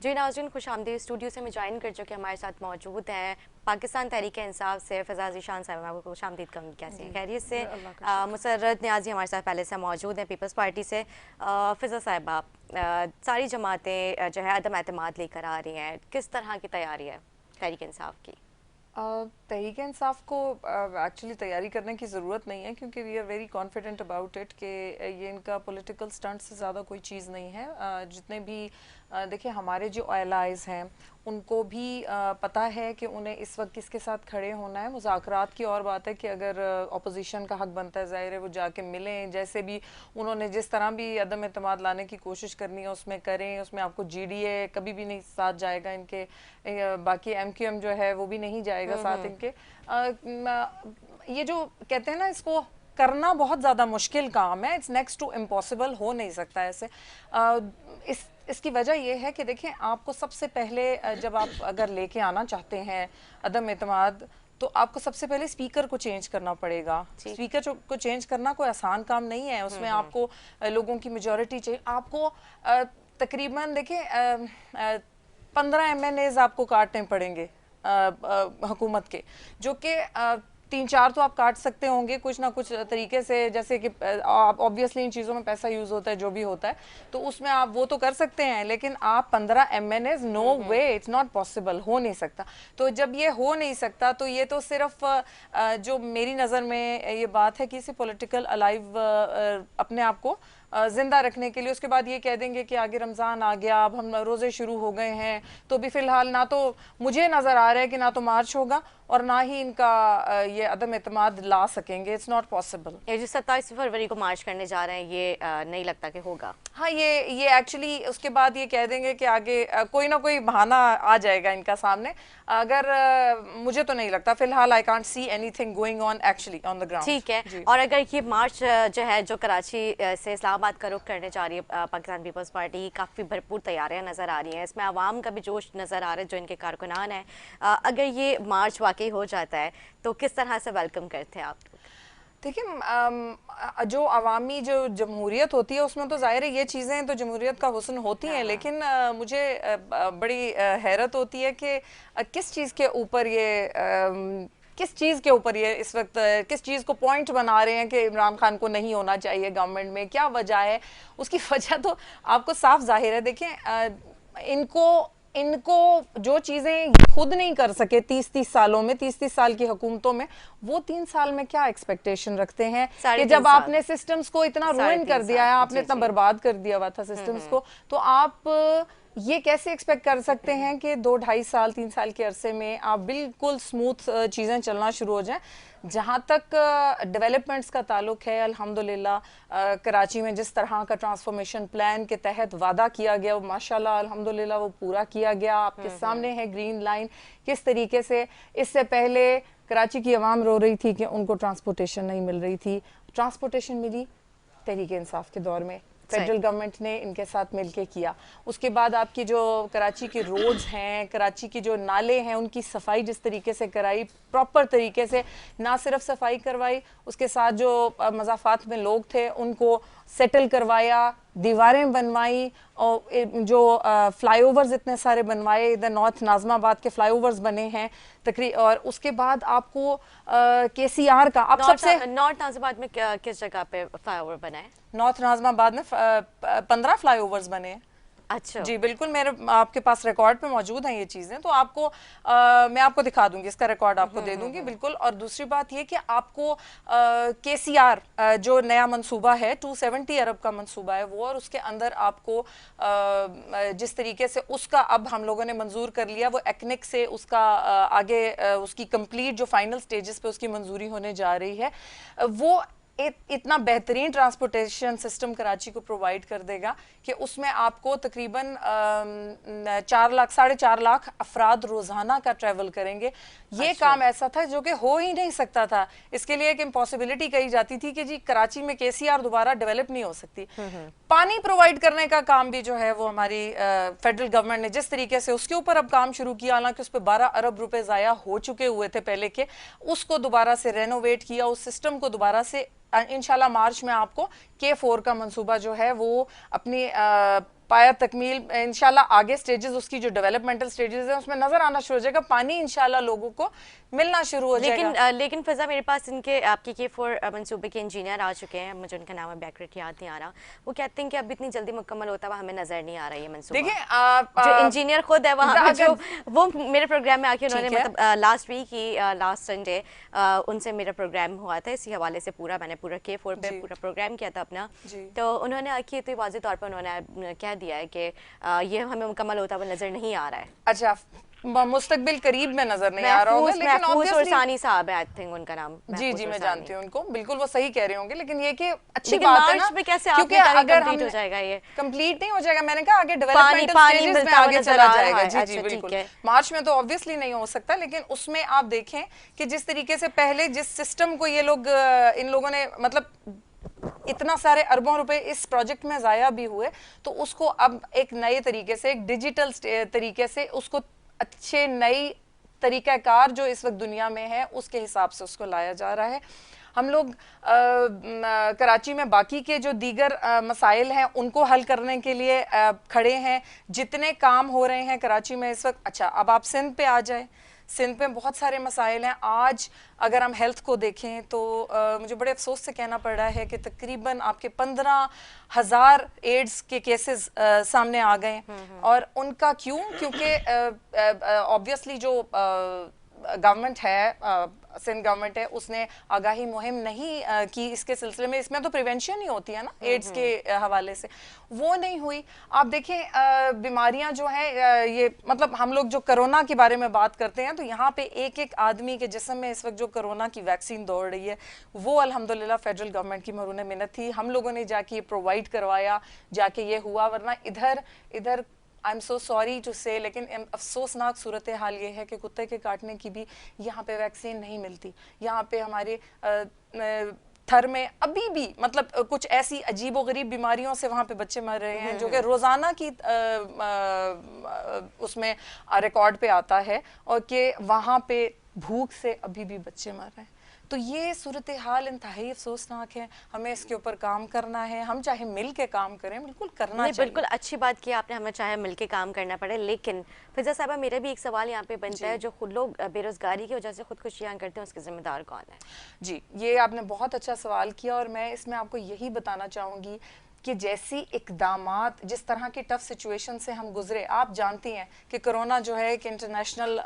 जी नाज़रीन, खुश आमदीद। स्टूडियो से में ज्वाइन कर चुके हमारे साथ मौजूद हैं पाकिस्तान तहरीक इंसाफ से फ़िज़ा ज़ीशान साहब को खुश आमदीद कम कैसे हैं? खैरियत से। मुसर्रत न्याज़ी हमारे साथ पहले से मौजूद हैं पीपल्स पार्टी से। फ़िज़ा साहिबा, सारी जमातें जो है अदम एतमाद लेकर आ रही हैं, किस तरह की तैयारी है तहरीक इंसाफ की? तहरीक इंसाफ को एक्चुअली तैयारी करने की ज़रूरत नहीं है, क्योंकि we are very confident about it कि ये इनका पॉलिटिकल स्टंट से ज़्यादा कोई चीज़ नहीं है। जितने भी देखिए हमारे जो एलाइज हैं उनको भी पता है कि उन्हें इस वक्त किसके साथ खड़े होना है। मुज़ाकरात की और बात है कि अगर अपोजिशन का हक बनता है, ज़ाहिर है वो जाके मिलें, जैसे भी उन्होंने जिस तरह भी अदम एतमाद लाने की कोशिश करनी है उसमें करें। उसमें आपको GDA कभी भी नहीं साथ जाएगा इनके, बाकी MQM जो है वो भी नहीं जाएगा साथ इनके। ये जो कहते हैं ना, इसको करना बहुत ज़्यादा मुश्किल काम है, इट्स नेक्स्ट टू इम्पॉसिबल, हो नहीं सकता ऐसे। इसकी वजह यह है कि देखें, आपको सबसे पहले जब आप अगर लेके आना चाहते हैं अदम एतमाद, तो आपको सबसे पहले स्पीकर को चेंज करना पड़ेगा। स्पीकर को चेंज करना कोई आसान काम नहीं है, उसमें आपको लोगों की मेजॉरिटी चाहिए। आपको तकरीबन देखें 15 MNAs आपको काटने पड़ेंगे हुकूमत के, जो कि 3-4 तो आप काट सकते होंगे कुछ ना कुछ तरीके से, जैसे कि ऑब्वियसली इन चीज़ों में पैसा यूज़ होता है, जो भी होता है, तो उसमें आप वो तो कर सकते हैं, लेकिन आप 15 MNAs, no way, it's not possible, हो नहीं सकता। तो जब ये हो नहीं सकता, तो ये तो सिर्फ जो मेरी नज़र में ये बात है कि इसे पॉलिटिकल अलाइव अपने आप को जिंदा रखने के लिए, उसके बाद ये कह देंगे कि आगे रमज़ान आ गया, अब हम रोज़े शुरू हो गए हैं, तो भी फ़िलहाल ना तो मुझे नज़र आ रहा है कि ना तो मार्च होगा और ना ही इनका ये अदम एतमाद ला सकेंगे। It's not possible. ये जो 27 फरवरी को मार्च करने जा रहे हैं, ये नहीं लगता कि होगा। हाँ, ये एक्चुअली उसके बाद ये कह देंगे कि आगे कोई ना कोई बहाना आ जाएगा इनका सामने। अगर मुझे तो नहीं लगता फ़िलहाल, I can't see anything going on actually on the ground. ठीक है। और अगर ये मार्च जो है जो कराची से इस्लामाबाद का रुख करने जा रही है पाकिस्तान पीपल्स पार्टी, काफ़ी भरपूर तैयारियां नज़र आ रही हैं, इसमें आवाम का भी जोश नज़र आ रहा है जो इनके कारकुनान हैं। अगर ये मार्च वाकई हो जाता है तो किस तरह से वेलकम करते हैं आप? देखिए, जो अवामी जो जमहूरियत होती है उसमें तो ज़ाहिर है ये चीज़ें तो जमहूरियत का हुस्न होती हैं, लेकिन मुझे बड़ी हैरत होती है कि किस चीज़ के ऊपर ये इस वक्त किस चीज़ को पॉइंट बना रहे हैं कि इमरान खान को नहीं होना चाहिए गवर्नमेंट में। क्या वजह है? उसकी वजह तो आपको साफ जाहिर है। देखें, इनको जो चीज़ें खुद नहीं कर सके 30-30 सालों में, 30-30 साल की हुकूमतों में, वो 3 साल में क्या एक्सपेक्टेशन रखते हैं कि जब आपने सिस्टम्स को इतना रुइन कर दिया है, आपने इतना बर्बाद कर दिया हुआ था सिस्टम्स को, तो आप ये कैसे एक्सपेक्ट कर सकते हैं कि 2-2.5 साल 3 साल के अरसे में आप बिल्कुल स्मूथ चीज़ें चलना शुरू हो जाएं। जहाँ तक डेवलपमेंट्स का ताल्लुक है, अल्हम्दुलिल्लाह कराची में जिस तरह का ट्रांसफॉर्मेशन प्लान के तहत वादा किया गया, वो माशाल्लाह अल्हम्दुलिल्लाह वो पूरा किया गया। आपके सामने है ग्रीन लाइन किस तरीके से। इससे पहले कराची की आवाम रो रही थी कि उनको ट्रांसपोर्टेशन नहीं मिल रही थी, ट्रांसपोर्टेशन मिली तहरीक इंसाफ के दौर में, फेडरल गवर्नमेंट ने इनके साथ मिलके किया। उसके बाद आपकी जो कराची के रोड्स हैं, कराची की जो नाले हैं, उनकी सफाई जिस तरीके से कराई, प्रॉपर तरीके से, ना सिर्फ सफाई करवाई, उसके साथ जो मज़ाफ़ात में लोग थे उनको सेटल करवाया, दीवारें बनवाई, और जो फ्लाईओवर्स इतने सारे बनवाए, इधर नॉर्थ नाज़माबाद के फ्लाईओवर्स बने हैं और उसके बाद आपको KCR का आप सबसे नॉर्थ नाज़माबाद में किस जगह पे फ्लाईओवर बना है? नॉर्थ नाज़माबाद में 15 फ्लाईओवर्स बने हैं। अच्छा जी बिल्कुल, मेरे आपके पास रिकॉर्ड पे मौजूद हैं ये चीज़ें, तो आपको मैं आपको दिखा दूंगी, इसका रिकॉर्ड आपको दे दूंगी बिल्कुल। और दूसरी बात ये कि आपको KCR जो नया मंसूबा है, 270 अरब का मंसूबा है वो, और उसके अंदर आपको जिस तरीके से उसका अब हम लोगों ने मंजूर कर लिया, वो एक्निक से उसका आगे उसकी कंप्लीट जो फाइनल स्टेजेस पे उसकी मंजूरी होने जा रही है, वो इतना बेहतरीन ट्रांसपोर्टेशन सिस्टम कराची को प्रोवाइड कर देगा कि उसमें आपको तकरीबन 4 लाख 4.5 लाख अफराद रोजाना का ट्रैवल करेंगे। ये काम ऐसा था जो कि हो ही नहीं सकता था। इसके लिए एक इम्पॉसिबिलिटी कही जाती थी कि जी कराची में KCR दोबारा डेवलप नहीं हो सकती। पानी प्रोवाइड करने का काम भी जो है वो हमारी फेडरल गवर्नमेंट ने जिस तरीके से उसके ऊपर अब काम शुरू किया, हालांकि उस पर 12 अरब रुपए जाया हो चुके हुए थे पहले के, उसको दोबारा से रेनोवेट किया, उस सिस्टम को दोबारा से इंशाल्लाह मार्च में आपको K4 का मंसूबा जो है वो अपनी पाया तकमील, इंशाल्लाह आगे स्टेजेस उसकी जो डेवलपमेंटल स्टेजेस है उसमें नजर आना शुरू हो जाएगा, पानी इंशाल्लाह लोगों को मिलना शुरू हो जाएगा। लेकिन फिजा मेरे पास इनके आपके K4 मंसूबे के इंजीनियर आ चुके हैं, मुझे उनका नाम बैकरेट याद नहीं आ रहा, वो कहते हैं कि अब इतनी जल्दी मुकम्मल होता हुआ हमें नजर नहीं आ रहा ये मंसूबा। देखिए जो इंजीनियर खुद है वहाँ पे, जो वो मेरे प्रोग्राम में आके उन्होंने मतलब लास्ट वीक ही लास्ट संडे उनसे मेरा प्रोग्राम हुआ था इसी हवाले से, मैंने पूरा K4 पे पूरा प्रोग्राम किया था अपना, तो उन्होंने आके तो वाज़ेह तौर पर उन्होंने कह दिया है कि ये हमें मुकम्मल होता हुआ नजर नहीं आ रहा है। अच्छा, मुस्तकबिल करीब में नजर नहीं आ रहा होगा, लेकिन ऑब्वियसली सानी साहब है आई थिंक उनका नाम। जी जी मैं जानती हूँ उनको, बिल्कुल वो सही कह रहे होंगे, लेकिन ये कि अच्छी लेकिन बात है ना, कैसे क्योंकि अगर हम हो जाएगा ये कंप्लीट नहीं हो जाएगा, मैंने कहा आगे डेवलपमेंटल स्टेजेस में आगे चला जाएगा। जी जी बिल्कुल, मार्च में तो ऑब्वियसली नहीं हो सकता, लेकिन उसमें आप देखें कि जिस तरीके से पहले जिस सिस्टम को ये लोग इन लोगों ने मतलब इतना सारे अरबों रुपए इस प्रोजेक्ट में जाया भी हुए, तो उसको अब एक नए तरीके से, एक डिजिटल तरीके से उसको अच्छे नई तरीकाकार जो इस वक्त दुनिया में है उसके हिसाब से उसको लाया जा रहा है। हम लोग कराची में बाकी के जो दीगर मसाइल हैं उनको हल करने के लिए खड़े हैं, जितने काम हो रहे हैं कराची में इस वक्त। अच्छा, अब आप सिंध पे आ जाए, सिंध में बहुत सारे मसाइल हैं। आज अगर हम हेल्थ को देखें तो मुझे बड़े अफसोस से कहना पड़ रहा है कि तकरीबन आपके 15,000 एड्स के केसेस सामने आ गए, और उनका क्यों? क्योंकि ऑब्वियसली जो गवर्नमेंट है, सिंध गवर्नमेंट है, उसने आगाही मुहिम नहीं की इसके सिलसिले में। इसमें तो प्रिवेंशन ही होती है ना एड्स के हवाले से, वो नहीं हुई। आप देखें बीमारियां जो हैं ये मतलब हम लोग जो कोरोना के बारे में बात करते हैं, तो यहाँ पे एक एक आदमी के जिस्म में इस वक्त जो कोरोना की वैक्सीन दौड़ रही है, वो अल्हम्दुलिल्लाह फेडरल गवर्नमेंट की मरून मिन्नत थी, हम लोगों ने जाके ये प्रोवाइड करवाया, जाके ये हुआ। वरना इधर I am so sorry to say, लेकिन अफसोसनाक सूरत हाल ये है कि कुत्ते के काटने की भी यहाँ पे वैक्सीन नहीं मिलती। यहाँ पे हमारे थर में अभी भी मतलब कुछ ऐसी अजीब व गरीब बीमारियों से वहाँ पे बच्चे मर रहे हैं जो कि रोज़ाना की उसमें रिकॉर्ड पे आता है, और कि वहाँ पे भूख से अभी भी बच्चे मर रहे हैं। तो ये सूरत हाल इंतहाई अफसोसनाक है, हमें इसके ऊपर काम करना है। हम चाहे मिल के काम करें, बिल्कुल करना चाहिए। बिल्कुल अच्छी बात की आपने, हमें चाहे मिल के काम करना पड़े। लेकिन फिजा साहबा, मेरा भी एक सवाल यहाँ पे बनता है, जो खुद लोग बेरोजगारी की वजह से खुदकुशियाँ करते हैं, उसके जिम्मेदार कौन है? जी, ये आपने बहुत अच्छा सवाल किया, और मैं इसमें आपको यही बताना चाहूँगी कि जैसी इकदामात, जिस तरह की टफ सिचुएशन से हम गुजरे, आप जानती हैं कि कोरोना जो है एक इंटरनेशनल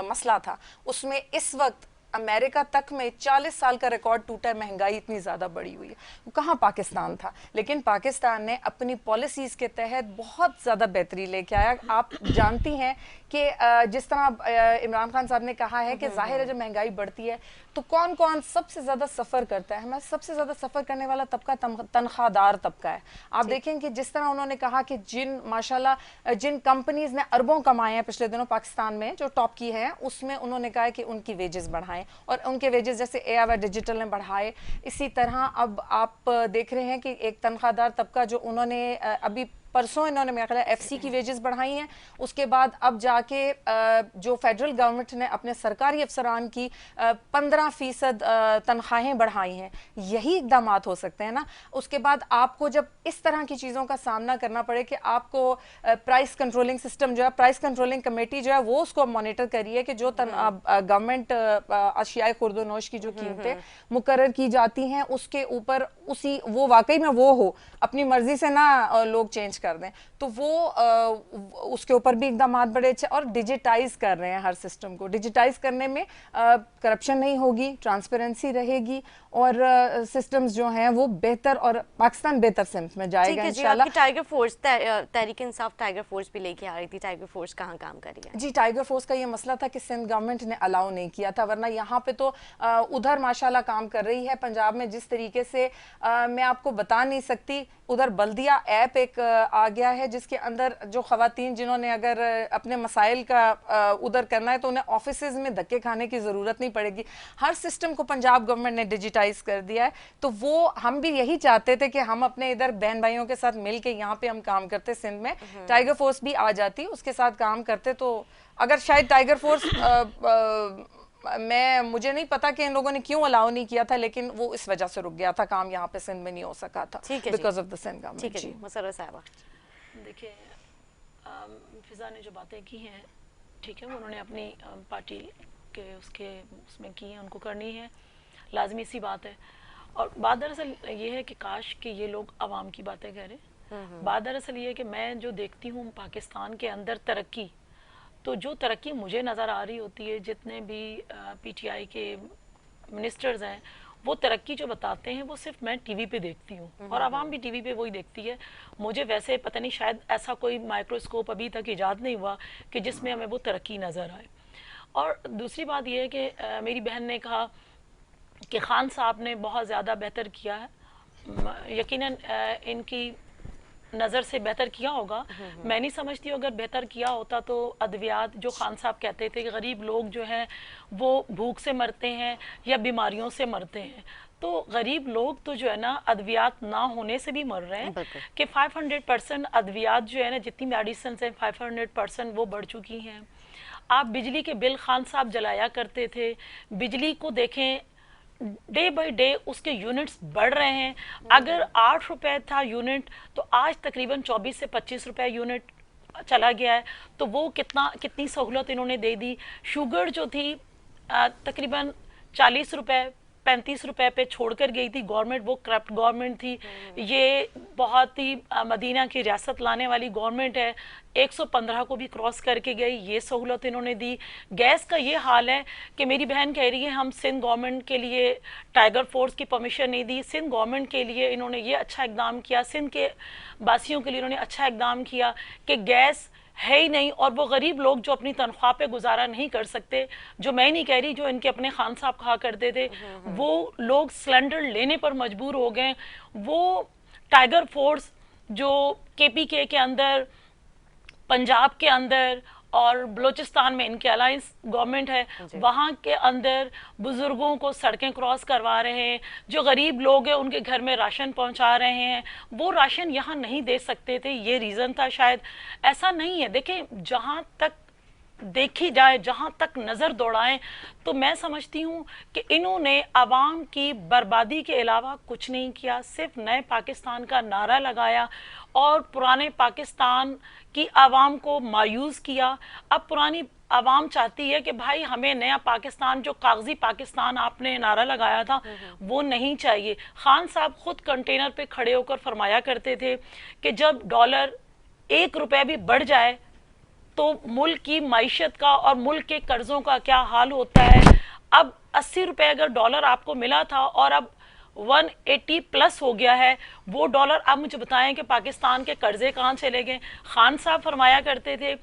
मसला था, उसमें इस वक्त अमेरिका तक में 40 साल का रिकॉर्ड टूटा है, महंगाई इतनी ज़्यादा बढ़ी हुई है। कहाँ पाकिस्तान था, लेकिन पाकिस्तान ने अपनी पॉलिसीज़ के तहत बहुत ज़्यादा बेहतरी लेके आया। आप जानती हैं कि जिस तरह इमरान खान साहब ने कहा है कि जाहिर है जब महंगाई बढ़ती है तो कौन कौन सबसे ज़्यादा सफ़र करता है? हमारा सबसे ज़्यादा सफ़र करने वाला तबका तनख्वाहदार तबका है। आप देखें कि जिस तरह उन्होंने कहा कि माशाल्लाह जिन कंपनीज़ ने अरबों कमाए हैं पिछले दिनों पाकिस्तान में, जो टॉप की है, उसमें उन्होंने कहा है कि उनकी वेजेस बढ़ाएं, और उनके वेजेस जैसे एआईवाई डिजिटल ने बढ़ाए। इसी तरह अब आप देख रहे हैं कि एक तनख्वाहदार तबका जो उन्होंने अभी परसों इन्होंने मेरा ख्याल है एफसी की वेजेस बढ़ाई हैं, उसके बाद अब जाके जो फेडरल गवर्नमेंट ने अपने सरकारी अफसरान की 15% तनख्वाहें बढ़ाई हैं। यही इकदाम हो सकते हैं ना। उसके बाद आपको जब इस तरह की चीज़ों का सामना करना पड़े कि आपको प्राइस कंट्रोलिंग सिस्टम जो है, प्राइस कंट्रोलिंग कमेटी जो है, वो उसको मॉनिटर करिए कि जो गवर्नमेंट अशियाए खुर्दोनोश की जो कीमतें मुकर्रर की जाती हैं उसके ऊपर उसी वो वाकई में वो हो, अपनी मर्जी से ना लोग चेंज कर दें, तो वो उसके ऊपर भी इकदाम बड़े अच्छे। और डिजिटाइज कर रहे हैं हर सिस्टम को। डिजिटाइज करने में करप्शन नहीं होगी, ट्रांसपेरेंसी रहेगी, और सिस्टम्स जो हैं वो बेहतर, और पाकिस्तान बेहतर सिमत में जाएगा इंशाल्लाह। Tiger force, Tehreek Insaf tiger force भी लेके आ रही थी, टाइगर फोर्स कहाँ काम कर रही है? जी, टाइगर फोर्स का ये मसला था कि सिंध गवर्नमेंट ने अलाउ नहीं किया था, वरना यहाँ पे तो उधर माशाल्लाह काम कर रही है। पंजाब में जिस तरीके से मैं आपको बता नहीं सकती, उधर बल्दिया ऐप एक आ गया है जिसके अंदर जो खवातीन जिन्होंने अगर अपने मसाइल का उधर करना है तो उन्हें ऑफिसेज में धक्के खाने की ज़रूरत नहीं पड़ेगी। हर सिस्टम को पंजाब गवर्नमेंट ने डिजिटाइज कर दिया है। तो वो हम भी यही चाहते थे कि हम अपने इधर बहन भाइयों के साथ मिल के यहाँ पे हम काम करते, सिंध में टाइगर फोर्स भी आ जाती, उसके साथ काम करते, तो अगर शायद टाइगर फोर्स मुझे नहीं पता कि इन लोगों ने क्यों अलाउ नहीं किया था, लेकिन वो इस वजह से रुक गया था काम, यहाँ पे सिंध में नहीं हो सका था because of the Sindh government. ठीक है जी, मुसर्रत साहबा। देखिए, फिज़ा ने जो बातें की हैं ठीक है, वो उन्होंने अपनी पार्टी के उसमें की हैं, उनको करनी है, लाजमी सी बात है। और बात दरअसल ये है कि काश कि ये लोग आवाम की बातें कह रहे। बात दरअसल ये है कि मैं जो देखती हूँ पाकिस्तान के अंदर तरक्की, तो जो तरक्की मुझे नज़र आ रही होती है, जितने भी पीटीआई के मिनिस्टर्स हैं, वो तरक्की जो बताते हैं वो सिर्फ मैं टीवी पे देखती हूँ और आवाम भी टीवी पे वही देखती है। मुझे वैसे पता नहीं, शायद ऐसा कोई माइक्रोस्कोप अभी तक इजाद नहीं हुआ कि जिसमें हमें वो तरक्की नज़र आए। और दूसरी बात यह है कि मेरी बहन ने कहा कि खान साहब ने बहुत ज़्यादा बेहतर किया है। यकीनन इनकी नज़र से बेहतर किया होगा, मैं नहीं समझती अगर बेहतर किया होता तो अद्वियात, जो खान साहब कहते थे कि गरीब लोग जो हैं वो भूख से मरते हैं या बीमारियों से मरते हैं, तो गरीब लोग तो जो है ना अद्वियात ना होने से भी मर रहे हैं कि 500% अद्वियात जो है ना, जितनी मेडिसिन हैं 500% वो बढ़ चुकी हैं। आप बिजली के बिल खान साहब जलाया करते थे, बिजली को देखें डे बाय डे उसके यूनिट्स बढ़ रहे हैं। अगर 8 रुपए था यूनिट तो आज तकरीबन 24 से 25 रुपए यूनिट चला गया है। तो वो कितनी सहूलत इन्होंने दे दी। शुगर जो थी तकरीबन 40 रुपए 35 रुपए पे छोड़कर गई थी गवर्नमेंट, वो करप्ट गवर्नमेंट थी। ये बहुत ही मदीना की रियासत लाने वाली गवर्नमेंट है, 115 को भी क्रॉस करके गई, ये सहूलत इन्होंने दी। गैस का ये हाल है कि मेरी बहन कह रही है हम सिंध गवर्नमेंट के लिए टाइगर फोर्स की परमिशन नहीं दी, सिंध गवर्नमेंट के लिए इन्होंने ये अच्छा इकदाम किया, सिंध के वासियों के लिए इन्होंने अच्छा इकदाम किया कि गैस है ही नहीं। और वो गरीब लोग जो अपनी तनख्वाह पे गुजारा नहीं कर सकते, जो मैं नहीं कह रही, जो इनके अपने खान साहब कहा करते थे, वो लोग सिलेंडर लेने पर मजबूर हो गए। वो टाइगर फोर्स जो केपीके के अंदर, पंजाब के अंदर और बलूचिस्तान में इनके अलायंस गवर्नमेंट है, वहाँ के अंदर बुजुर्गों को सड़कें क्रॉस करवा रहे हैं, जो गरीब लोग हैं उनके घर में राशन पहुँचा रहे हैं। वो राशन यहाँ नहीं दे सकते थे, ये रीज़न था शायद। ऐसा नहीं है, देखें जहाँ तक देखी जाए, जहाँ तक नज़र दौड़ाएं, तो मैं समझती हूँ कि इन्होंने आवाम की बर्बादी के अलावा कुछ नहीं किया, सिर्फ नए पाकिस्तान का नारा लगाया और पुराने पाकिस्तान की आवाम को मायूस किया। अब पुरानी आवाम चाहती है कि भाई हमें नया पाकिस्तान, जो कागजी पाकिस्तान आपने नारा लगाया था, वो नहीं चाहिए। खान साहब खुद कंटेनर पे खड़े होकर फरमाया करते थे कि जब डॉलर 1 रुपये भी बढ़ जाए तो मुल्क की मईशत का और मुल्क के कर्जों का क्या हाल होता है। अब 80 रुपये अगर डॉलर आपको मिला था और अब 180 प्लस हो गया है वो डॉलर। आप मुझे बताएं कि पाकिस्तान के कर्जे कहाँ चले गए। खान साहब फरमाया करते थे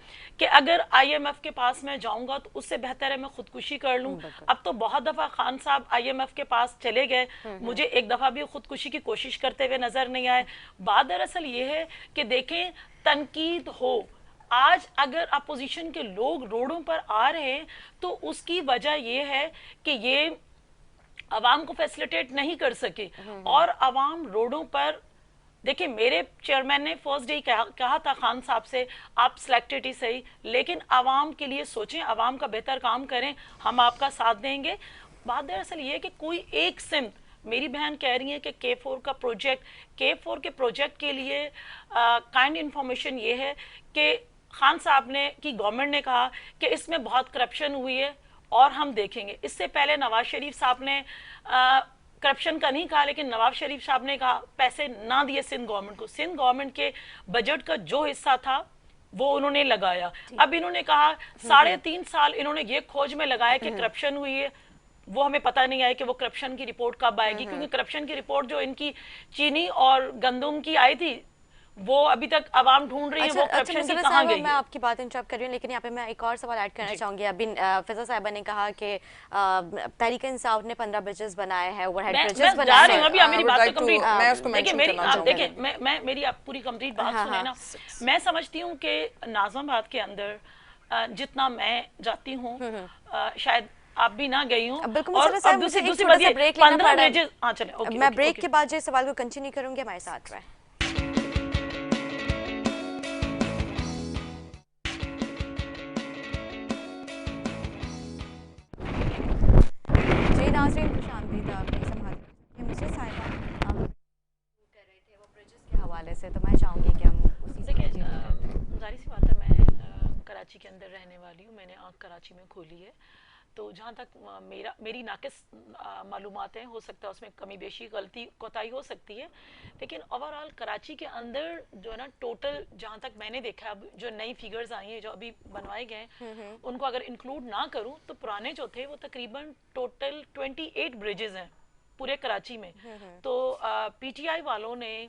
कि अगर IMF के पास मैं जाऊंगा तो उससे बेहतर है मैं खुदकुशी कर लूं। अब तो बहुत दफ़ा खान साहब IMF के पास चले गए, मुझे एक दफ़ा भी खुदकुशी की कोशिश करते हुए नज़र नहीं आए। बात दरअसल ये है कि देखें, तनकीद हो, आज अगर अपोजिशन के लोग रोडों पर आ रहे हैं तो उसकी वजह यह है कि ये अवाम को फैसिलिटेट नहीं कर सके और अवाम रोडों पर। देखिए, मेरे चेयरमैन ने फर्स्ट डे कहा था खान साहब से, आप सिलेक्टेड ही सही, लेकिन आवाम के लिए सोचें, आवाम का बेहतर काम करें, हम आपका साथ देंगे। बात दरअसल ये है कि कोई एक सिमत, मेरी बहन कह रही है कि K4 का प्रोजेक्ट, K4 के प्रोजेक्ट के लिए काइंड इंफॉर्मेशन ये है कि खान साहब ने की गवर्नमेंट ने कहा कि इसमें बहुत करप्शन हुई है और हम देखेंगे। इससे पहले नवाज शरीफ साहब ने करप्शन का नहीं कहा, लेकिन नवाज शरीफ साहब ने कहा पैसे ना दिए सिंध गवर्नमेंट को। सिंध गवर्नमेंट के बजट का जो हिस्सा था वो उन्होंने लगाया। अब इन्होंने कहा 3.5 साल इन्होंने ये खोज में लगाया कि करप्शन हुई है, वो हमें पता नहीं आया कि वो करप्शन की रिपोर्ट कब आएगी, क्योंकि करप्शन की रिपोर्ट जो इनकी चीनी और गंदम की आई थी वो अभी तक आवाम ढूंढ रही है। वो करप्शन की कहां गई है। मैं आपकी बात इंटरप्ट कर रही हूँ, लेकिन यहाँ पे मैं एक और सवाल ऐड करना चाहूंगी। अभी फिजा साहिबा ने कहा कि तहरीक इंसाफ ने 15 ब्रिजेस बनाए हैं, ओवरहेड ब्रिजेस बनाए हैं। अभी मेरी बात तो कंप्लीट, मैं उसको मेंशन करना चाहूंगी। देखिए मैं मेरी आप पूरी कंप्लीट बात सुने ना। मैं समझती हूँ कि नाज़िमाबाद के अंदर जितना मैं जाती हूँ, शायद आप भी ना गई हूँ। और दूसरी बात 15 ब्रिजेस। हाँ चले, मैं ब्रेक के बाद जो सवाल को कंटिन्यू करूंगी, हमारे साथ रहे। नाज़रीन खुशामदीद, आपने संभाल मिस्टर साहिबा कर रहे थे वो ब्रिजेस के हवाले से, तो मैं चाहूँगी कि हम उसी जाहिर सी बात है, मैं कराची के अंदर रहने वाली हूँ, मैंने आँख कराची में खोली है। तो जहाँ तक मेरी नाकिस मालूमात हैं, हो सकता है उसमें कमी बेशी गलती कोताही हो सकती है, लेकिन ओवरऑल कराची के अंदर जो है ना, टोटल जहाँ तक मैंने देखा, अब जो नई फिगर्स आई हैं जो अभी बनवाए गए हैं, उनको अगर इंक्लूड ना करूँ तो पुराने जो थे वो तकरीबन टोटल 28 ब्रिजेस हैं पूरे कराची में। तो पीटीआई वालों ने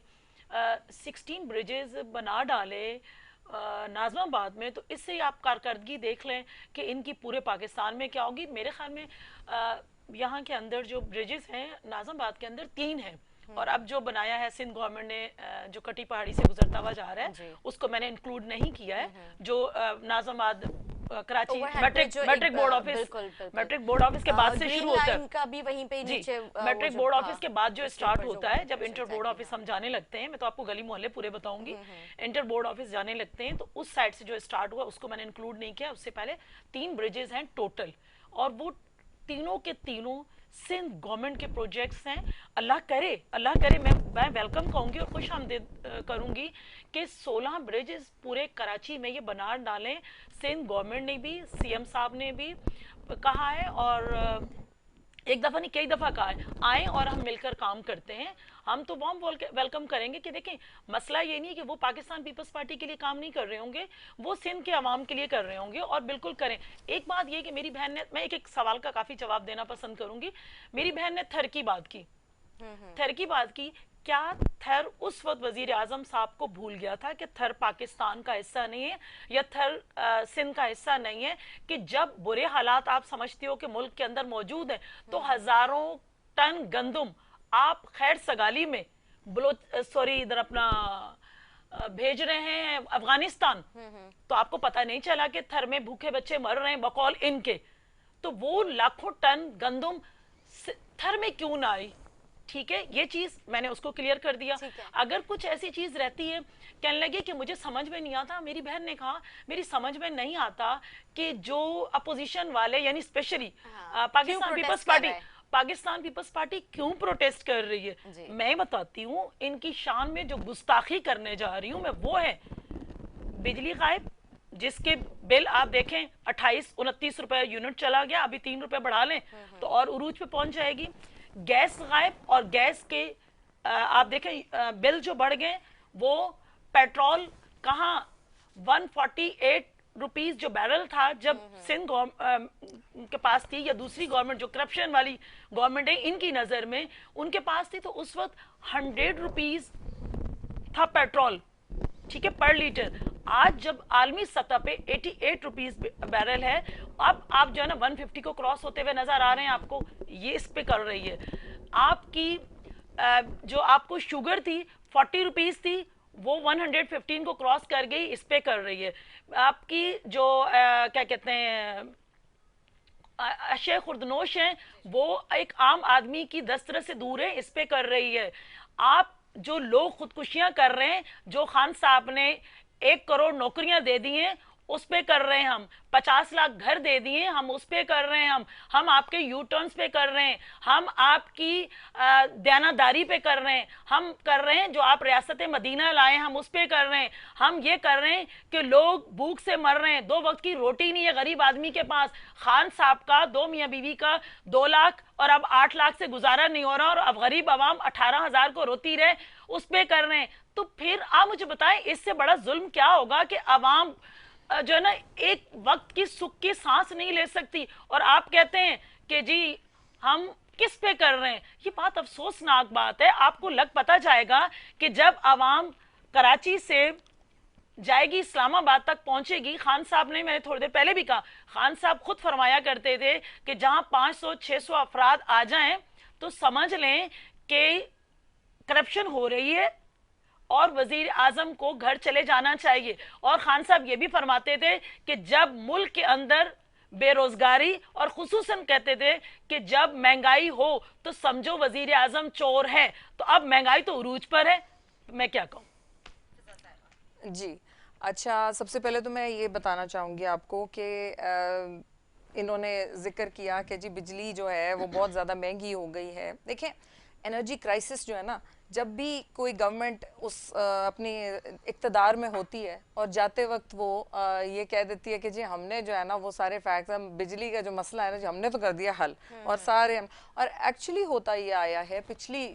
16 ब्रिजेस बना डाले नाज़माबाद में, तो इससे ही आप कारकर्दगी देख लें कि इनकी पूरे पाकिस्तान में क्या होगी। मेरे ख्याल में यहाँ के अंदर जो ब्रिजेस हैं नाज़माबाद के अंदर 3 हैं, और अब जो बनाया है सिंध गवर्नमेंट ने, जो कटी पहाड़ी से गुजरता हुआ जा रहा है, उसको मैंने इंक्लूड नहीं किया है। जो नाज़माबाद कराची मैट्रिक बोर्ड ऑफिस के बाद से शुरू होता है, इनका भी वहीं पे नीचे मैट्रिक बोर्ड ऑफिस के बाद जो स्टार्ट होता है, जब इंटर बोर्ड ऑफिस हम जाने लगते हैं, मैं तो आपको गली मोहल्ले पूरे बताऊंगी, इंटर बोर्ड ऑफिस जाने लगते हैं तो उस साइड से जो स्टार्ट हुआ उसको मैंने इंक्लूड नहीं किया। उससे पहले 3 ब्रिजेस हैं टोटल, और वो तीनों के तीनों सिंध गवर्नमेंट के प्रोजेक्ट्स हैं। अल्लाह करे मैं वेलकम कहूँगी और खुश आमदीद करूँगी कि 16 ब्रिजेस पूरे कराची में ये बना डालें। सिंध गवर्नमेंट ने भी, सीएम साहब ने भी कहा है, और एक दफ़ा नहीं कई दफ़ा कहा है, आए और हम मिलकर काम करते हैं। हम तो वार्म वेलकम करेंगे कि देखें, मसला ये नहीं कि वो पाकिस्तान पीपल्स पार्टी के लिए काम नहीं कर रहे होंगे, वो सिंध के अवाम के लिए कर रहे होंगे, और बिल्कुल करें। एक बात ये कि मेरी बहन ने, मैं एक सवाल का काफ़ी जवाब देना पसंद करूँगी। मेरी बहन ने थर की बात की, क्या थर उस वक्त वजीर आजम साहब को भूल गया था कि थर पाकिस्तान का हिस्सा नहीं है, या थर सिंध का हिस्सा नहीं है, कि जब बुरे हालात आप समझते हो कि मुल्क के अंदर मौजूद है, तो हजारों टन गंदम आप खैर सगाली में इधर अपना भेज रहे हैं अफगानिस्तान, तो आपको पता नहीं चला कि थर में भूखे बच्चे मर रहे हैं बकौल इनके। तो वो लाखों टन गंदम थर में क्यों ना आई? ठीक है, ये चीज मैंने उसको क्लियर कर दिया। अगर कुछ ऐसी चीज रहती है, कहने लगे कि मुझे समझ में नहीं आता, मेरी बहन ने कहा मेरी समझ में नहीं आता कि जो अपोजिशन वाले, यानी स्पेशली पाकिस्तान पीपल्स पार्टी क्यों प्रोटेस्ट कर रही है। मैं बताती हूँ, इनकी शान में जो गुस्ताखी करने जा रही हूँ मैं, वो है बिजली गायब, जिसके बिल आप देखें 28-29 रुपए यूनिट चला गया, अभी 3 रुपए बढ़ा लें तो और उरूज पे पहुंच जाएगी। गैस गायब, और गैस के आप देखें बिल जो बढ़ गए, वो पेट्रोल कहाँ 148 रुपीस जो बैरल था जब सिंध के पास थी, या दूसरी गवर्नमेंट जो करप्शन वाली गवर्नमेंट है इनकी नजर में उनके पास थी, तो उस वक्त 100 रुपीस था पेट्रोल, ठीक है, पर लीटर। आज जब आलमी सतह पे 88 रुपीस बैरल है, अब आप जो है ना 150 को क्रॉस होते हुए नजर आ रहे हैं आपको, ये इस पे कर रही है। आपकी जो आपको शुगर थी 40 रुपीस थी, वो 115 को क्रॉस कर गई, इस पे कर रही है। आपकी जो क्या कहते हैं अशय खुर्दनोश हैं, वो एक आम आदमी की दस्तरस से दूर है, इस पे कर रही है। आप जो लोग खुदकुशियां कर रहे हैं, जो खान साहब ने 1 करोड़ नौकरियां दे दी हैं, उस पे कर रहे हैं हम। 50 लाख घर दे दिए, हम उस पे कर रहे हैं। हम आपके यू टर्न्स पे कर रहे हैं, हम आपकी दयानादारी पे कर रहे हैं, हम कर रहे हैं जो आप रियासत मदीना लाए, हम उस पे कर रहे हैं। हम ये कर रहे हैं कि लोग भूख से मर रहे हैं, 2 वक्त की रोटी नहीं है गरीब आदमी के पास। खान साहब का 2 मियाँ बीवी का 2 लाख और अब 8 लाख से गुजारा नहीं हो रहा, और अब गरीब आवाम 18,000 को रोती रहे, उस पे कर रहे हैं। तो फिर आप मुझे बताएं, इससे बड़ा जुल्म क्या होगा कि आवाम जो है ना एक वक्त की सुख की सांस नहीं ले सकती, और आप कहते हैं कि जी हम किस पे कर रहे हैं। ये बात अफसोसनाक बात है। आपको लग पता जाएगा कि जब आवाम कराची से जाएगी, इस्लामाबाद तक पहुंचेगी। खान साहब ने, मैंने थोड़ी देर पहले भी कहा, खान साहब खुद फरमाया करते थे कि जहां 500-600 अफराद आ जाएं तो समझ लें कि करप्शन हो रही है और वजीर आजम को घर चले जाना चाहिए। और खान साहब ये भी फरमाते थे कि जब मुल्क के अंदर बेरोजगारी, और खुसूसन कहते थे कि जब महंगाई हो तो समझो वजीर आजम चोर है। तो अब महंगाई तो उरूज पर है, मैं क्या कहूँ। जी अच्छा, सबसे पहले तो मैं ये बताना चाहूँगी आपको कि इन्होंने जिक्र किया कि जी बिजली जो है वो बहुत ज़्यादा महंगी हो गई है। देखें, एनर्जी क्राइसिस जो है ना, जब भी कोई गवर्नमेंट उस अपनी इक़्तिदार में होती है और जाते वक्त वो ये कह देती है कि जी हमने जो है ना वो सारे फैक्ट्स, हम बिजली का जो मसला है ना जी हमने तो कर दिया हल, और सारे और एक्चुअली होता ये आया है पिछली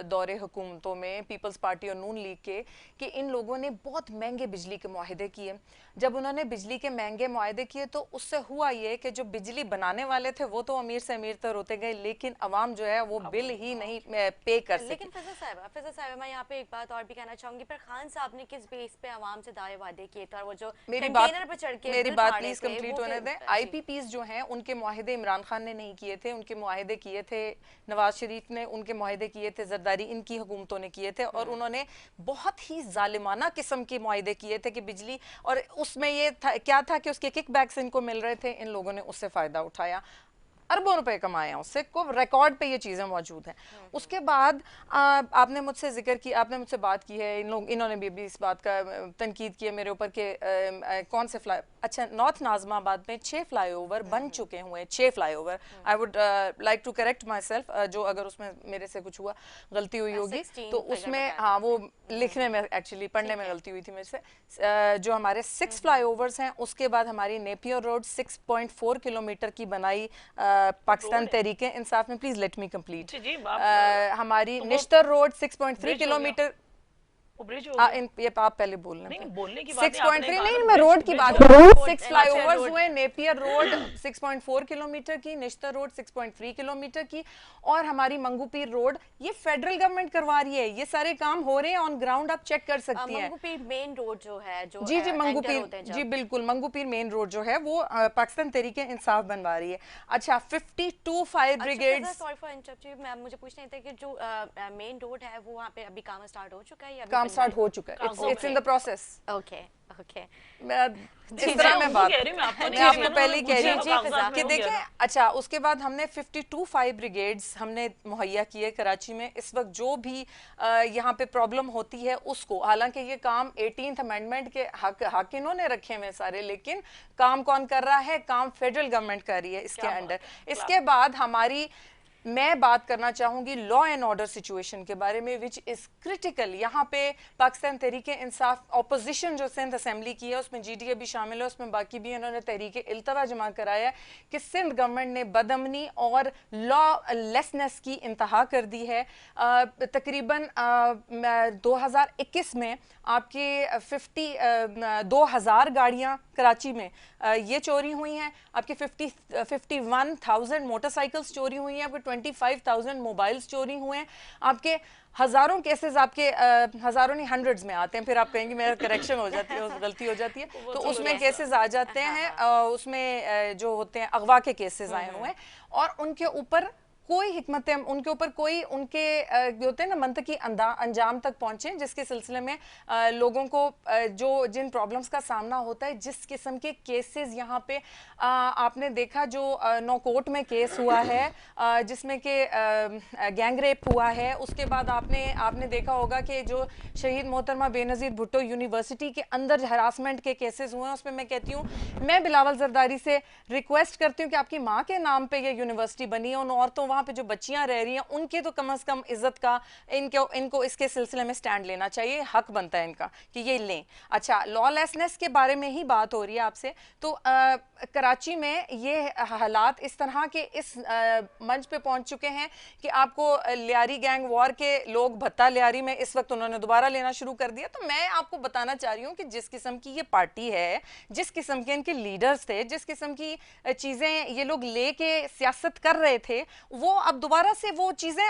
दौरे हुकूमतों में पीपल्स पार्टी और नून लीग के कि इन लोगों ने बहुत महंगे बिजली के मुआहदे किए। जब उन्होंने बिजली के महंगे मुआहदे किए तो उससे हुआ ये कि जो बिजली बनाने वाले थे वो तो अमीर से अमीर तर होते गए, लेकिन अवाम जो है वो बिल ही नहीं पे कर सके। लेकिन फिजा साहिबा मैं यहाँ पे एक बात और भी कहना चाहूंगी, पर खान साहब ने किस बेस पे आवाम से दावे वादे किए थे और वो जो मेरी बात प्लीज कंप्लीट होने दें। आईपीपीज जो हैं उनके मुआहदे इमरान खान ने नहीं किए थे, उनके मुआहदे किए थे नवाज शरीफ ने, उनके मुआहदे किए थे जरदारी इनकी हुकूमतों ने किए थे, और उन्होंने बहुत ही जालिमाना किस्म के मुआहदे किए थे कि बिजली, और उसमें ये था, क्या था कि उसके किकबैक्स इनको मिल रहे थे, इन लोगों ने उससे फायदा उठाया, अरबों रुपए कमाए हैं उससे, को रिकॉर्ड पे ये चीज़ें मौजूद हैं। उसके बाद आपने मुझसे जिक्र की, आपने मुझसे बात की है, इन्होंने भी इस बात का तनकीद किया मेरे ऊपर कि कौन से अच्छा नॉर्थ नाज़माबाद में 6 फ्लाईओवर बन चुके हुए हैं, 6 flyover. I would like to correct myself, जो अगर उसमें मेरे से कुछ हुआ गलती हुई होगी तो उसमें हाँ वो लिखने में एक्चुअली पढ़ने में गलती हुई थी मेरे से। जो हमारे 6 फ्लाईओवर्स हैं, उसके बाद हमारी नेपियर रोड 6.4 किलोमीटर की बनाई पाकिस्तान तहरीके इंसाफ में, प्लीज लेट मी कंप्लीट। हमारी निश्तर रोड 6.3 किलोमीटर, ये आप पहले बोलना, 6.3 नहीं, मैं रोड की बात कर रही हूँ। 6 फ्लाईओवर्स हुए, नेपियर रोड 6.4 किलोमीटर की, निश्तर रोड 6.3 किलोमीटर की, और हमारी मंगूपीर रोड ये फेडरल गवर्नमेंट करवा रही है। ये सारे काम हो रहे हैं ऑन ग्राउंड, आप चेक कर सकती हैं। मंगूपीर मेन रोड जो है, जो जी मंगूपीर, जी बिल्कुल मंगूपीर मेन रोड जो है वो पाकिस्तान तहरीके इंसाफ बनवा रही है। अच्छा 52 fire brigade, sorry for interrupt, मैं मुझे पूछना था कि जो मेन रोड है वो वहाँ पे अभी काम स्टार्ट हो चुका है या काम स्टार्ट हो चुका है? It's in the process. Okay okay, इस तरह मैं बात मैं आपको पहले ही कह रही हूँ कि देखें। अच्छा उसके बाद हमने 52 फायर ब्रिगेड्स हमने मुहैया किए कराची में। इस वक्त जो भी यहाँ पे प्रॉब्लम होती है उसको, हालांकि ये काम 18th अमेंडमेंट के हक इन्होंने रखे हुए सारे, लेकिन काम कौन कर रहा है? काम फेडरल गवर्नमेंट कर रही है इसके अंडर। इसके बाद हमारी, मैं बात करना चाहूंगी लॉ एंड ऑर्डर सिचुएशन के बारे में, विच इज क्रिटिकल। यहाँ पे पाकिस्तान तहरीके इंसाफ ऑपोजिशन जो सिंध असेंबली की है उसमें जीडीए भी शामिल है, उसमें बाकी भी इन्होंने तहरीके इल्तवा जमा कराया है कि सिंध गवर्नमेंट ने बदअमनी और लॉ लेसनेस की इंतहा कर दी है। तकरीबन 2021 में आपके 2000 गाड़ियाँ कराची में ये चोरी हुई हैं, आपके 51,000 मोटरसाइकिल्स चोरी हुई हैं, आपके 25,000 मोबाइल्स चोरी हुए हैं, आपके हज़ारों केसेस, आपके हज़ारों नहीं हंड्रेड्स में आते हैं। फिर आप कहेंगे मेरा करेक्शन हो जाती है, गलती हो जाती है, तो उसमें केसेस आ जाते हैं, उसमें जो होते हैं अगवा के केसेस आए हुए हैं, और उनके ऊपर कोई हिकमत, उनके ऊपर कोई उनके होते हैं ना मंतकी अंजाम तक पहुंचे, जिसके सिलसिले में लोगों को जो जिन प्रॉब्लम्स का सामना होता है, जिस किस्म के केसेस यहाँ पे आपने देखा, जो नौकोट में केस हुआ है जिसमें कि गैंग रेप हुआ है। उसके बाद आपने देखा होगा कि जो शहीद मोहतरमा बेनज़ीर भुट्टो यूनिवर्सिटी के अंदर हरासमेंट के केसेस हुए हैं, उसमें मैं कहती हूँ, मैं बिलावल जरदारी से रिक्वेस्ट करती हूँ कि आपकी माँ के नाम पे ये यूनिवर्सिटी बनी है, उन औरतों वहाँ पे जो बच्चियां रह रही हैं उनके तो कम से कम इज्जत का इनको इसके सिलसिले में स्टैंड लेना चाहिए, हक बनता है इनका कि ये लें। अच्छा लॉलेसनेस के बारे में ही बात हो रही है आपसे, तो कराची में ये हालात इस तरह के इस मंच पे पहुंच चुके हैं कि आपको लियारी गैंग वॉर के लोग भत्ता लियारी में इस वक्त उन्होंने दोबारा लेना शुरू कर दिया। तो मैं आपको बताना चाह रही हूँ कि जिस किस्म की ये पार्टी है, जिस किस्म के इनके लीडर्स थे, जिस किस्म की चीजें ये लोग लेके सियासत कर रहे थे, वो अब दोबारा से वो चीजें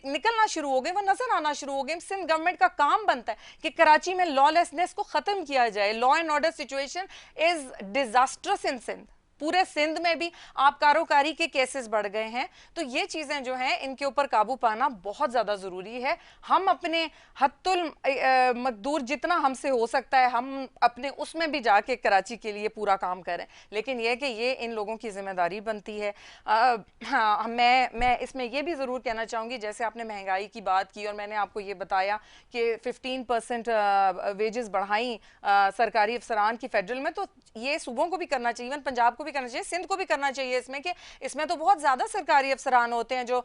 निकलना शुरू हो गई, वो नजर आना शुरू हो गई। सिंध गवर्नमेंट का काम बनता है कि कराची में लॉलेसनेस को खत्म किया जाए। Law and order situation is disastrous in Sindh, पूरे सिंध में भी आप कारोकारी के केसेस बढ़ गए हैं। तो ये चीजें जो हैं इनके ऊपर काबू पाना बहुत ज्यादा जरूरी है। हम अपने हत्तुल मकदूर जितना हमसे हो सकता है हम अपने उसमें भी जाके कराची के लिए पूरा काम करें, लेकिन यह कि ये इन लोगों की जिम्मेदारी बनती है। हाँ, मैं इसमें ये भी ज़रूर कहना चाहूँगी, जैसे आपने महंगाई की बात की और मैंने आपको ये बताया कि 15% वेजेस बढ़ाई सरकारी अफसरान की फेडरल में, तो ये सूबों को भी करना चाहिए, पंजाब को भी करना चाहिए, सिंध को भी करना चाहिए इसमें, कि इसमें तो बहुत ज्यादा सरकारी अफसरान होते हैं जो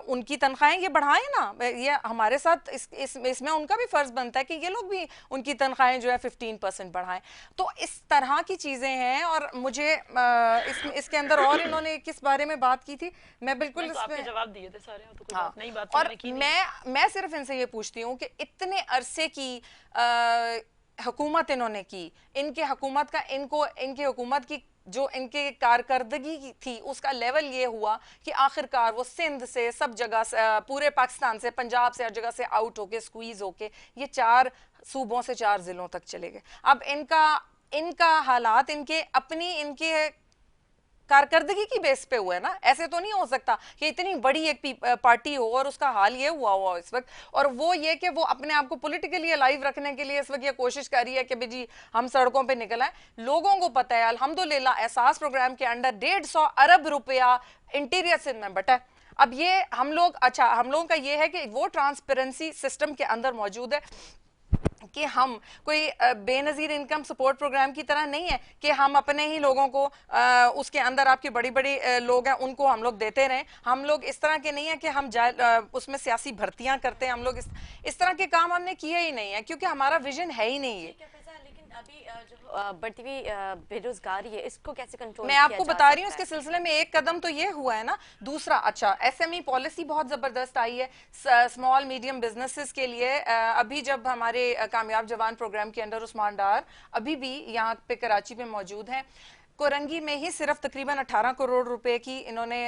उनकी तनख्वाहें ये बढ़ाएं ना, ये हमारे साथ इसमें उनका भी फर्ज बनता है कि ये लोग भी उनकी तनख्वाहें जो है 15% बढ़ाएं। तो इस तरह की चीजें हैं। और मुझे इसके अंदर और इन्होंने किस बारे में बात की थी, मैं बिल्कुल तो आपके जवाब दिए थे सारे, तो कोई बात नहीं, बात और की मैं सिर्फ इनसे ये पूछती हूँ कि इतने अरसे की हुकूमत इन्होंने की, इनके हुकूमत की जो इनके कारकर्दगी थी उसका लेवल ये हुआ कि आखिरकार वो सिंध से, सब जगह से, पूरे पाकिस्तान से, पंजाब से, हर जगह से आउट होके, स्क्वीज होके ये 4 सूबों से 4 जिलों तक चले गए। अब इनका हालात इनके कारकर्दगी की बेस पे हुआ है ना। ऐसे तो नहीं हो सकता कि इतनी बड़ी एक पार्टी हो और उसका हाल ये हुआ इस वक्त, और वो ये कि वो अपने आप को पॉलिटिकली अलाइव रखने के लिए इस वक्त ये कोशिश कर रही है कि जी हम सड़कों पे निकल आए। लोगों को पता है अल्हम्दुलिल्लाह एहसास प्रोग्राम के अंडर 150 अरब रुपया इंटीरियर सिंध में बटा है। अब ये हम लोगों का ये है कि वो ट्रांसपेरेंसी सिस्टम के अंदर मौजूद है कि हम कोई बेनजीर इनकम सपोर्ट प्रोग्राम की तरह नहीं है कि हम अपने ही लोगों को उसके अंदर आपकी बड़ी बड़ी लोग हैं उनको हम लोग देते रहें। हम लोग इस तरह के नहीं है कि हम उसमें सियासी भर्तियां करते हैं। हम लोग इस तरह के काम हमने किए ही नहीं है क्योंकि हमारा विजन है ही नहीं है। लेकिन अभी जो बढ़ती हुई बेरोजगारी है इसको कैसे कंट्रोल मैं आपको बता रही हूँ इसके सिलसिले में एक कदम तो ये हुआ है ना। दूसरा, अच्छा SME पॉलिसी बहुत जबरदस्त आई है स्मॉल मीडियम बिजनेसेस के लिए। अभी जब हमारे कामयाब जवान प्रोग्राम के अंडर उस्मान डार अभी भी यहाँ पे कराची में मौजूद हैं, कोरंगी में ही सिर्फ तकरीबन 18 करोड़ रुपए की इन्होंने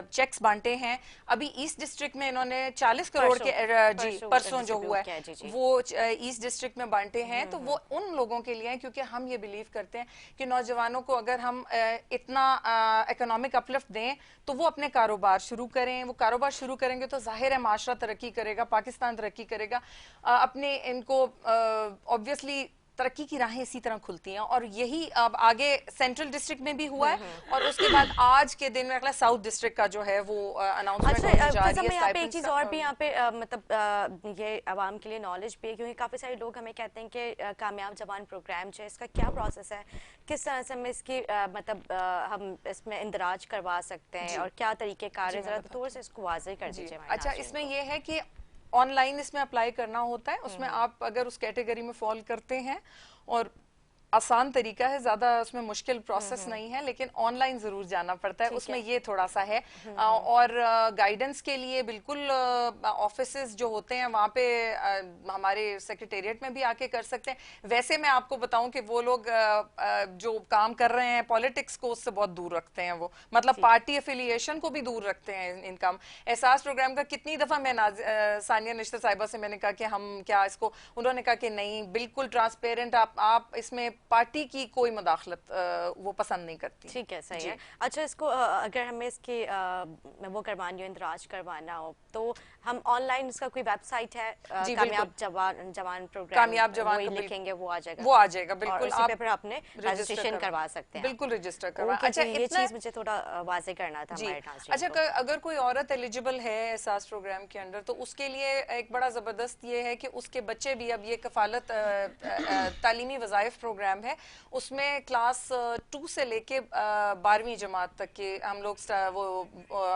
चेक्स बांटे हैं। अभी ईस्ट डिस्ट्रिक्ट में इन्होंने 40 करोड़ के परसों जो हुआ है वो ईस्ट डिस्ट्रिक्ट में बांटे हैं। तो वो उन लोगों के लिए हैं क्योंकि हम ये बिलीव करते हैं कि नौजवानों को अगर हम इतना इकोनॉमिक अपलिफ्ट दें तो वो अपने कारोबार शुरू करें। वो कारोबार शुरू करेंगे तो जाहिर है माशरा तरक्की करेगा, पाकिस्तान तरक्की करेगा। अपने इनको ऑब्वियसली तरक्की की राहें इसी तरह खुलती हैं और यही अब आगे सेंट्रल डिस्ट्रिक्ट में भी हुआ है और उसके बाद आज के दिन में साउथ डिस्ट्रिक्ट का जो है वो अनाउंसमेंट होने जा रही है। यहाँ पे एक चीज और भी यहाँ पे मतलब ये आवाम के लिए नॉलेज भी है क्योंकि काफी सारे लोग हमें कहते हैं कि कामयाब जवान प्रोग्राम जो है इसका क्या प्रोसेस है, किस तरह से हम इसकी मतलब हम इसमें इंदराज करवा सकते हैं और क्या तरीके कार है, जरा थोड़ा सा इसको वाज़ेह कर दीजिए। अच्छा, इसमें यह है कि ऑनलाइन इसमें अप्लाई करना होता है। उसमें आप अगर उस कैटेगरी में फॉल करते हैं और आसान तरीका है, ज्यादा उसमें मुश्किल प्रोसेस नहीं है, लेकिन ऑनलाइन जरूर जाना पड़ता है। उसमें ये थोड़ा सा है। और गाइडेंस के लिए बिल्कुल ऑफिसेस जो होते हैं वहाँ पे हमारे सेक्रेटेरिएट में भी आके कर सकते हैं। वैसे मैं आपको बताऊं कि वो लोग जो काम कर रहे हैं पॉलिटिक्स को उससे बहुत दूर रखते हैं। वो मतलब पार्टी एफिलिएशन को भी दूर रखते हैं। इनका एहसास प्रोग्राम का कितनी दफा मैं सानिया निश्तर साहिबा से मैंने कहा कि हम क्या इसको, उन्होंने कहा कि नहीं, बिल्कुल ट्रांसपेरेंट, आप इसमें पार्टी की कोई मुदाखलत वो पसंद नहीं करती। ठीक है, सही है। अच्छा, इसको अगर हमें इसकी वो करवानी हो, इंदराज करवाना हो तो हम ऑनलाइन इसका कोई वेबसाइट है कामयाब जवान प्रोग्राम, कामयाब जवान लिखेंगे वो आ जाएगा? वो आ जाएगा बिल्कुल। आप पर अपने रजिस्ट्रेशन करवा सकते हैं। बिल्कुल रजिस्टर करवा। अच्छा, ये चीज मुझे थोड़ा वाज़ेह करना था हमारे ट्रांसलेटर को। अच्छा, अगर कोई औरत एलिजिबल है एहसास प्रोग्राम के अंडर तो उसके लिए एक बड़ा जबरदस्त ये है कि उसके बच्चे भी, अब ये कफालत तालीमी वज़ाइफ प्रोग्राम है, उसमें क्लास 2 से लेके 12वीं जमात तक के हम लोग वो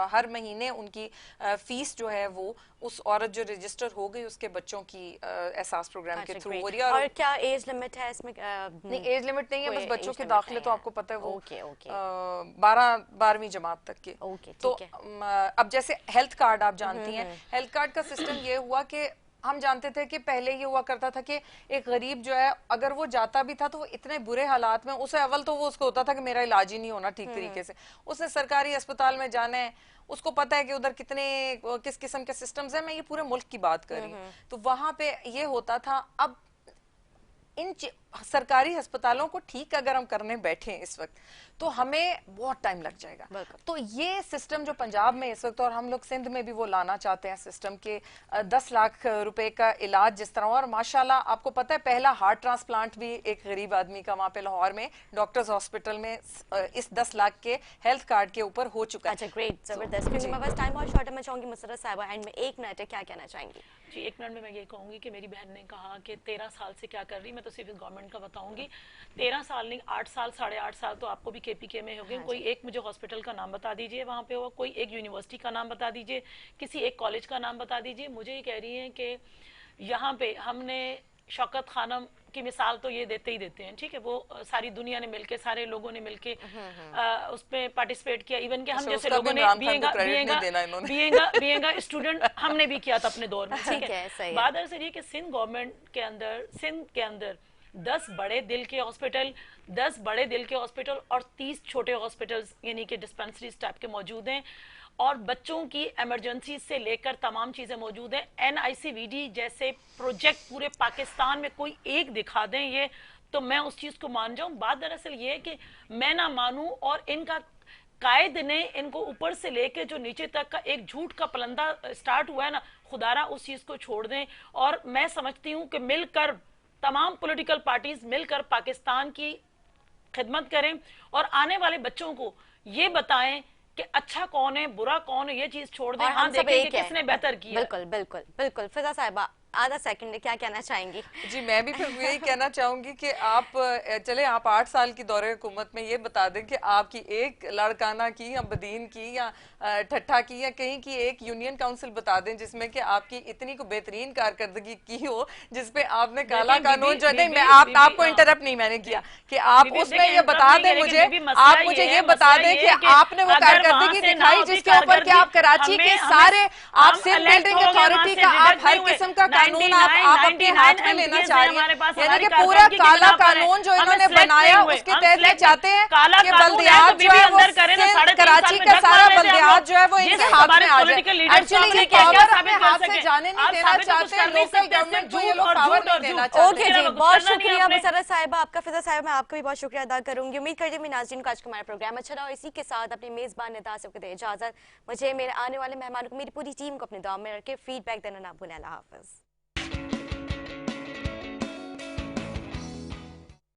हर महीने उनकी फीस जो है वो उस औरत जो रजिस्टर हो गई उसके बच्चों की एहसास प्रोग्राम के थ्रू हो रही है। और क्या एज लिमिट है इसमें? नहीं, एज लिमिट नहीं है, बस बच्चों के दाखिले तो आपको पता है वो 12वीं जमात तक के। तो अब जैसे हेल्थ कार्ड आप जानती हैं, हेल्थ कार्ड का सिस्टम ये हुआ कि हम जानते थे कि पहले ये हुआ करता था कि एक गरीब जो है अगर वो जाता भी था तो वो इतने बुरे हालात में, उसे अव्वल तो वो उसको होता था कि मेरा इलाज ही नहीं होना ठीक तरीके से, उसने सरकारी अस्पताल में जाना है, उसको पता है कि उधर किस किस्म के सिस्टम्स हैं। मैं ये पूरे मुल्क की बात कर रही हूँ। तो वहां पे ये होता था। अब इन सरकारी अस्पतालों को ठीक अगर हम करने बैठे इस वक्त तो हमें बहुत टाइम लग जाएगा। तो ये सिस्टम जो पंजाब में इस वक्त, और हम लोग सिंध में भी वो लाना चाहते हैं सिस्टम के 10 लाख रुपए का इलाज जिस तरह, और माशाल्लाह आपको पता है पहला हार्ट ट्रांसप्लांट भी एक गरीब आदमी का वहाँ पे लाहौर में डॉक्टर्स हॉस्पिटल में इस 10 लाख के हेल्थ कार्ड के ऊपर हो चुका है। अच्छा, ग्रेट, जबरदस्त। क्योंकि मेरे पास टाइम बहुत शॉर्ट है, मैं चाहूंगी मुसर्रत साहिबा एंड में 1 मिनट है, क्या कहना चाहेंगी? जी, 1 मिनट में मैं ये कहूँगी कि मेरी बहन ने कहा कि 13 साल से क्या कर रही, मैं तो सिर्फ गवर्नमेंट गवर्नमेंट का बताऊंगी। 13 साल नहीं, 8 साल, 8.5 साल तो आपको भी KPK में हो गए। कोई एक मुझे हॉस्पिटल का नाम बता दीजिए वहाँ पे, हुआ कोई एक यूनिवर्सिटी का नाम बता दीजिए, किसी एक कॉलेज का नाम बता दीजिए। मुझे ये कह रही हैं कि यहाँ पे हमने शौकत खानम की मिसाल तो ये देते ही देते हैं, ठीक है, वो सारी दुनिया ने मिलके, सारे लोगों ने मिलके उसमें पार्टिसिपेट किया। इवन कि हम जैसे लोगों ने बीइंग स्टूडेंट हमने भी किया था अपने दौर में, ठीक है। बात दरअसल ये कि सिंध गवर्नमेंट के अंदर, सिंध के अंदर 10 बड़े दिल के हॉस्पिटल, 10 बड़े दिल के हॉस्पिटल और 30 छोटे हॉस्पिटल्स यानी कि डिस्पेंसरीज टाइप के मौजूद हैं, और बच्चों की इमरजेंसी से लेकर तमाम चीजें मौजूद हैं। NICVD जैसे प्रोजेक्ट पूरे पाकिस्तान में कोई एक दिखा दें ये, तो मैं उस चीज को मान जाऊं। बात दरअसल ये है कि मैं ना मानूं, और इनका कायद ने इनको ऊपर से लेके जो नीचे तक का एक झूठ का पलंदा स्टार्ट हुआ है ना, खुदारा उस चीज को छोड़ दें। और मैं समझती हूं कि मिलकर तमाम पॉलिटिकल पार्टीज मिलकर पाकिस्तान की खिदमत करें और आने वाले बच्चों को ये बताएं कि अच्छा कौन है, बुरा कौन है, ये चीज छोड़ दें। हाँ, देखें कि किसने बेहतर किया। बिल्कुल बिल्कुल बिल्कुल। फिजा साहिबा, आधा सेकंड क्या कहना चाहेंगी? जी, मैं भी फिर यही कहना चाहूंगी कि आप चले, आप 8 साल की दौरे हुकूमत में ये बता दें कि आपकी एक लाड़काना की या बदीन की या ठट्ठा की या कहीं की एक यूनियन काउंसिल बता दें जिसमें कि आपकी इतनी को बेहतरीन कारकर्दगी की हो, जिसपे आपने काला कानून जो नहीं, मैं आपको इंटरप्ट नहीं मैंने किया कि आप उसमें ये बता दें मुझे, आप मुझे ये बता दें कि आपने वो कारकर्दगी दिखाई जिसके ऊपर कि आप कराची के सारे, आप सिर्फ बिल्डिंग अथॉरिटी का, आप हर किस्म का कानून आप अपने हाथ में लेना चाह रही हैं, यानी कि पूरा काला कानून जो इन्होंने बनाया उसके तहत ये चाहते हैं कि बल्दियात जो है वो कराची का सारा बल्दियात जो है वो इनके हाथ में आ जाए। एक्चुअली ये पावर अपने हाथ से जाने नहीं देना चाहते हैं लोकल गवर्नमेंट जो ये लोग पावर नहीं देना चाहते। ओके जी, बहुत शुक्रिया मुसर्रत साहिबा आपका। फिजा साहिबा मैं आपका भी बहुत शुक्रिया अदा करूंगी। उम्मीद करती हूँ नाज़रीन को आज का हमारा प्रोग्राम अच्छा रहा, और इसी के साथ अपनी मेजबान निदा से दे इजाजत। मुझे मेरे आने वाले मेहमानों को, मेरी पूरी टीम को अपने दुआ में रख के फीडबैक देना ना भूलें। अल्लाह हाफ़िज़।